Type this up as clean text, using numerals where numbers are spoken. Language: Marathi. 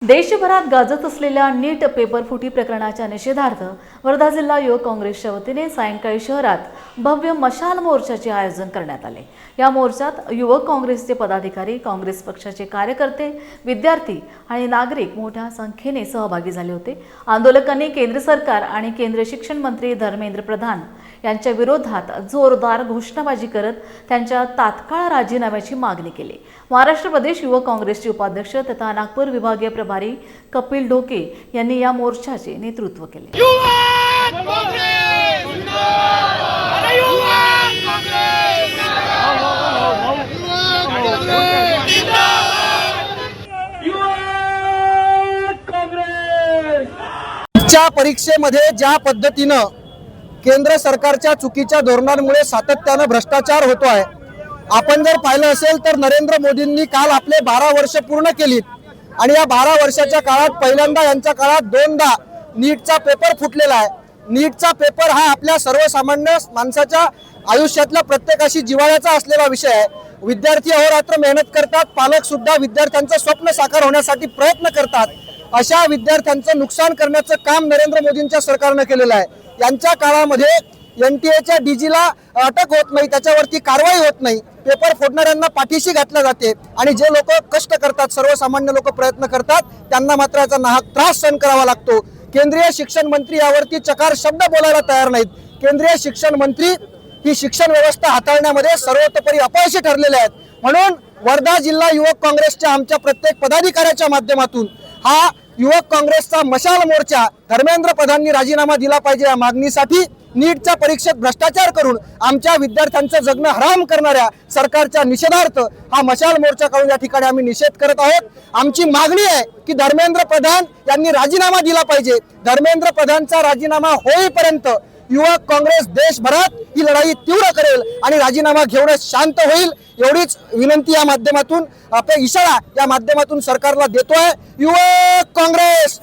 देशभरात गाजत असलेल्या नीट पेपर फुटी प्रकरणाच्या निषेधार्थ वर्धा जिल्हा युवक काँग्रेसच्या वतीने सायंकाळी शहरात भव्य मशाल मोर्चाचे आयोजन करण्यात आले। या मोर्चात युवक काँग्रेसचे पदाधिकारी, काँग्रेस पक्षाचे कार्यकर्ते, विद्यार्थी आणि नागरिक मोठ्या संख्येने सहभागी झाले होते। आंदोलकांनी केंद्र सरकार आणि केंद्रीय शिक्षण मंत्री धर्मेंद्र प्रधान यांच्या विरोधात जोरदार घोषणाबाजी करत त्यांच्या तात्काळ राजीनाम्याची मागणी केली। महाराष्ट्र प्रदेश युवक काँग्रेसचे उपाध्यक्ष तथा नागपूर विभागीय प्रभारी कपिल ढोके यांनी या मोर्चाचे नेतृत्व केले। परीक्षेमध्ये ज्या पद्धतीने केंद्र सरकारच्या चुकीच्या धोरणांमुळे सातत्याने भ्रष्टाचार होतो आहे। आपण जर पाहिलं असेल तर नरेंद्र मोदींनी काल आपले 12 वर्ष पूर्ण केली आणि या 12 वर्षाच्या काळात पहिल्यांदा यांच्या काळात दोनदा नीटचा पेपर फुटलेला आहे। नीटचा पेपर हा आपल्या सर्वसामान्य माणसाच्या आयुष्यातला प्रत्येकाशी जिव्हाळ्याचा असलेला विषय आहे। विद्यार्थी अहोरात्र मेहनत करतात, पालक सुद्धा विद्यार्थ्यांचं स्वप्न साकार होण्यासाठी प्रयत्न करतात। अशा विद्यार्थ्यांचं नुकसान करण्याचं काम नरेंद्र मोदींच्या सरकारने केलेलं आहे। यांच्या काळामध्ये NTA डीजीला अटक होत नाही, त्याच्यावरती कारवाई होत नाही, पेपर फोडणाऱ्यांना पाठीशी घातले जाते आणि जे लोक कष्ट करतात, सर्वसामान्य लोक प्रयत्न करतात, त्यांना मात्र याचा नाहक त्रास सहन करावा लागतो। केंद्रीय शिक्षण मंत्री यावरती चकार शब्द बोलायला तयार नाहीत। केंद्रीय शिक्षण मंत्री ही शिक्षण व्यवस्था हाताळण्यामध्ये सर्वतोपरी अपयशी ठरलेले आहेत। म्हणून वर्धा जिल्हा युवक काँग्रेसच्या आमच्या प्रत्येक पदाधिकाऱ्याच्या माध्यमातून हा युवक काँग्रेसचा मशाल मोर्चा धर्मेंद्र प्रधाननी राजीनामा दिला पाहिजे या मागणीसाठी नीटच्या परीक्षेत भ्रष्टाचार करून आमच्या विद्यार्थ्यांचं जगणं हराम करणाऱ्या सरकारच्या निषेधार्थ हा मशाल मोर्चा काढून या ठिकाणी आम्ही निषेध करत आहोत। आमची मागणी आहे की धर्मेंद्र प्रधान यांनी राजीनामा दिला पाहिजे। धर्मेंद्र प्रधानचा राजीनामा होईपर्यंत युवक काँग्रेस देशभरात ही लढाई तीव्र करेल आणि राजीनामा घेऊनच शांत होईल, एवढीच विनंती या माध्यमातून आपला इशारा या माध्यमातून सरकारला देतोय। युवक काँग्रेस